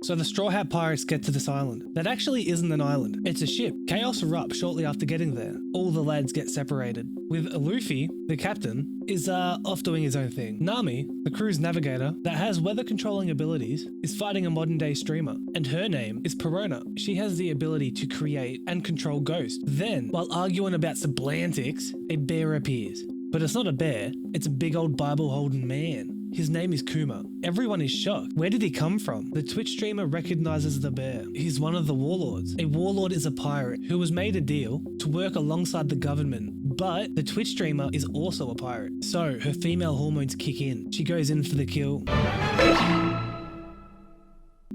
So the Straw Hat Pirates get to this island. That actually isn't an island, it's a ship. Chaos erupts shortly after getting there. All the lads get separated, with Luffy, the captain, is off doing his own thing. Nami, the crew's navigator that has weather controlling abilities, is fighting a modern day streamer, and her name is Perona. She has the ability to create and control ghosts. Then, while arguing about Sublantics, a bear appears. But it's not a bear, it's a big old Bible holding man. His name is Kuma. Everyone is shocked. Where did he come from? The Twitch streamer recognizes the bear. He's one of the warlords. A warlord is a pirate who was made a deal to work alongside the government, but the Twitch streamer is also a pirate. So her female hormones kick in. She goes in for the kill.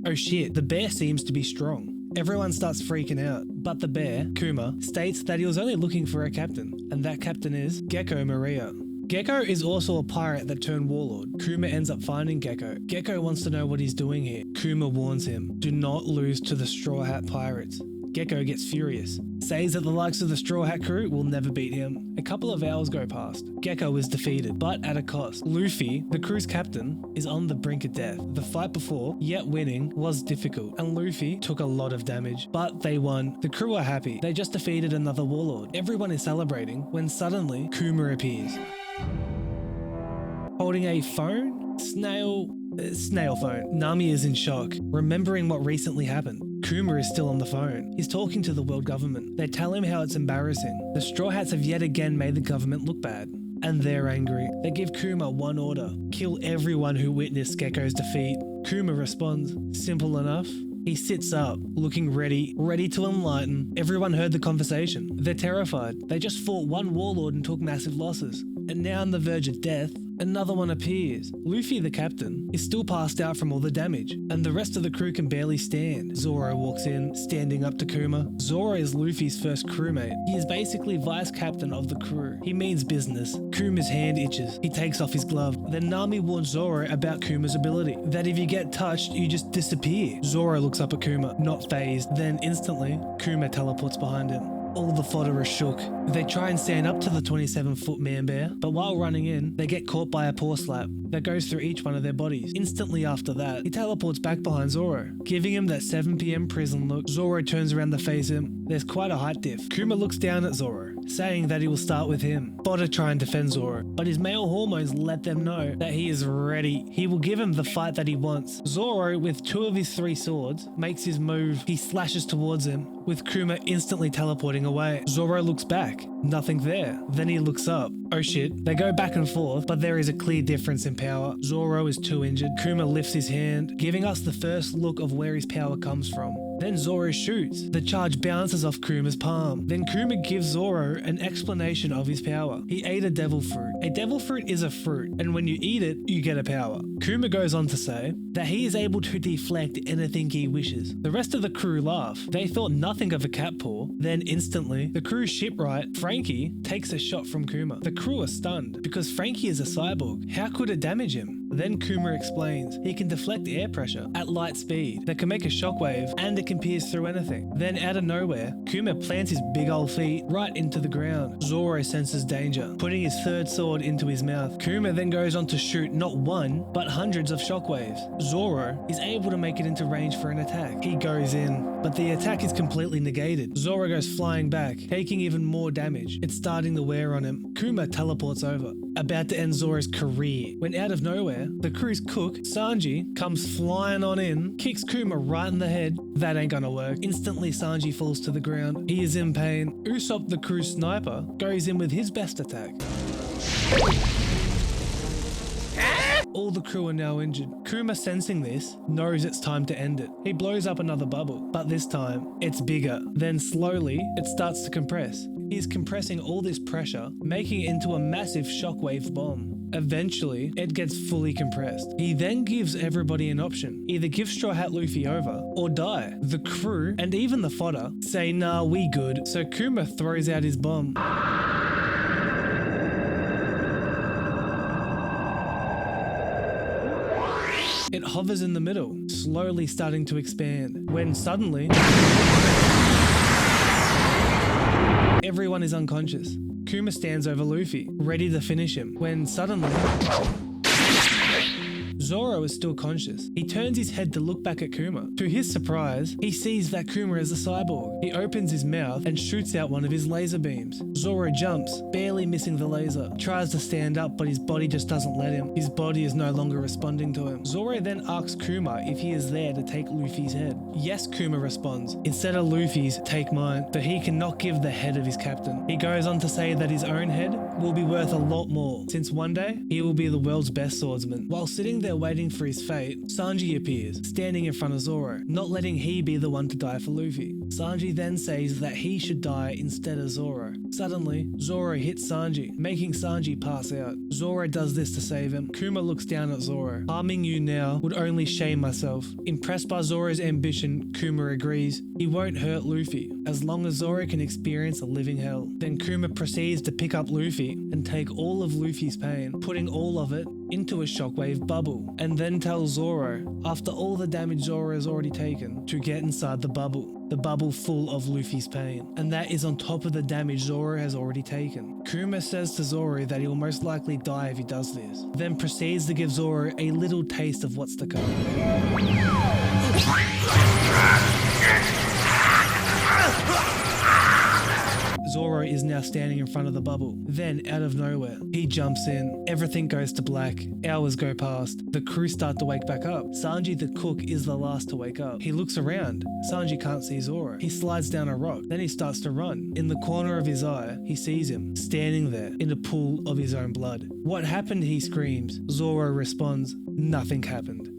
Oh shit, the bear seems to be strong. Everyone starts freaking out, but the bear, Kuma, states that he was only looking for a captain, and that captain is Gecko Maria. Gecko is also a pirate that turned warlord. Kuma ends up finding Gecko. Gecko wants to know what he's doing here. Kuma warns him, do not lose to the Straw Hat Pirates. Gecko gets furious, says that the likes of the Straw Hat crew will never beat him. A couple of hours go past. Gecko is defeated, but at a cost. Luffy, the crew's captain, is on the brink of death. The fight before, yet winning, was difficult, and Luffy took a lot of damage, but they won. The crew are happy. They just defeated another warlord. Everyone is celebrating when suddenly Kuma appears. Holding a phone? Snail phone. Nami is in shock, remembering what recently happened. Kuma is still on the phone. He's talking to the world government. They tell him how it's embarrassing. The Straw Hats have yet again made the government look bad. And they're angry. They give Kuma one order. Kill everyone who witnessed Gecko's defeat. Kuma responds, simple enough. He sits up, looking ready to enlighten. Everyone heard the conversation. They're terrified. They just fought one warlord and took massive losses. And now on the verge of death, another one appears. Luffy, the captain, is still passed out from all the damage, and the rest of the crew can barely stand. Zoro walks in, standing up to Kuma. Zoro is Luffy's first crewmate. He is basically vice captain of the crew. He means business. Kuma's hand itches. He takes off his glove. Then Nami warns Zoro about Kuma's ability, that if you get touched, you just disappear. Zoro looks up at Kuma, not fazed. Then instantly, Kuma teleports behind him. All the fodder are shook. They try and stand up to the 27-foot man-bear, but while running in, they get caught by a paw slap that goes through each one of their bodies. Instantly after that, he teleports back behind Zoro, giving him that 7 PM prison look. Zoro turns around to face him. There's quite a height diff. Kuma looks down at Zoro, saying that he will start with him. Fodder try and defend Zoro, but his male hormones let them know that he is ready. He will give him the fight that he wants. Zoro, with 2 of his 3 swords, makes his move. He slashes towards him, with Kuma instantly teleporting away. Zoro looks back. Nothing there. Then he looks up. Oh shit. They go back and forth, but there is a clear difference in power. Zoro is too injured. Kuma lifts his hand, giving us the first look of where his power comes from. Then Zoro shoots. The charge bounces off Kuma's palm. Then Kuma gives Zoro an explanation of his power. He ate a devil fruit. A devil fruit is a fruit, and when you eat it, you get a power. Kuma goes on to say that he is able to deflect anything he wishes. The rest of the crew laugh. They thought nothing of a cat paw. Then instantly, the crew's shipwright, Frankie, takes a shot from Kuma. The crew are stunned because Frankie is a cyborg. How could it damage him? Then Kuma explains he can deflect air pressure at light speed that can make a shockwave, and it can pierce through anything. Then out of nowhere, Kuma plants his big old feet right into the ground. Zoro senses danger, putting his 3rd sword into his mouth. Kuma then goes on to shoot not one, but hundreds of shockwaves. Zoro is able to make it into range for an attack. He goes in, but the attack is completely negated. Zoro goes flying back, taking even more damage. It's starting to wear on him. Kuma teleports over, about to end Zoro's career, when out of nowhere, the crew's cook, Sanji, comes flying on in, kicks Kuma right in the head. That ain't gonna work. Instantly, Sanji falls to the ground. He is in pain. Usopp, the crew's sniper, goes in with his best attack. All the crew are now injured. Kuma, sensing this, knows it's time to end it. He blows up another bubble, but this time, it's bigger. Then slowly, it starts to compress. He's compressing all this pressure, making it into a massive shockwave bomb. Eventually, it gets fully compressed. He then gives everybody an option. Either give Straw Hat Luffy over, or die. The crew, and even the fodder, say nah, we good, so Kuma throws out his bomb. It hovers in the middle, slowly starting to expand, when suddenly, everyone is unconscious. Kuma stands over Luffy, ready to finish him, when suddenly, Zoro is still conscious. He turns his head to look back at Kuma. To his surprise, he sees that Kuma is a cyborg. He opens his mouth and shoots out one of his laser beams. Zoro jumps, barely missing the laser. Tries to stand up, but his body just doesn't let him. His body is no longer responding to him. Zoro then asks Kuma if he is there to take Luffy's head. Yes, Kuma responds. Instead of Luffy's, take mine, but he cannot give the head of his captain. He goes on to say that his own head will be worth a lot more, since one day he will be the world's best swordsman. While sitting there waiting for his fate, Sanji appears, standing in front of Zoro, not letting he be the one to die for Luffy. Sanji then says that he should die instead of Zoro. Suddenly, Zoro hits Sanji, making Sanji pass out. Zoro does this to save him. Kuma looks down at Zoro. Harming you now would only shame myself. Impressed by Zoro's ambition, Kuma agrees. He won't hurt Luffy, as long as Zoro can experience a living hell. Then Kuma proceeds to pick up Luffy and take all of Luffy's pain, putting all of it into a shockwave bubble, and then tells Zoro, after all the damage Zoro has already taken, to get inside the bubble full of Luffy's pain, and that is on top of the damage Zoro has already taken. Kuma says to Zoro that he will most likely die if he does this, then proceeds to give Zoro a little taste of what's to come. Zoro is now standing in front of the bubble. Then, out of nowhere, he jumps in. Everything goes to black. Hours go past. The crew start to wake back up. Sanji the cook is the last to wake up. He looks around. Sanji can't see Zoro. He slides down a rock. Then he starts to run. In the corner of his eye, he sees him, standing there, in a pool of his own blood. What happened? He screams. Zoro responds, nothing happened.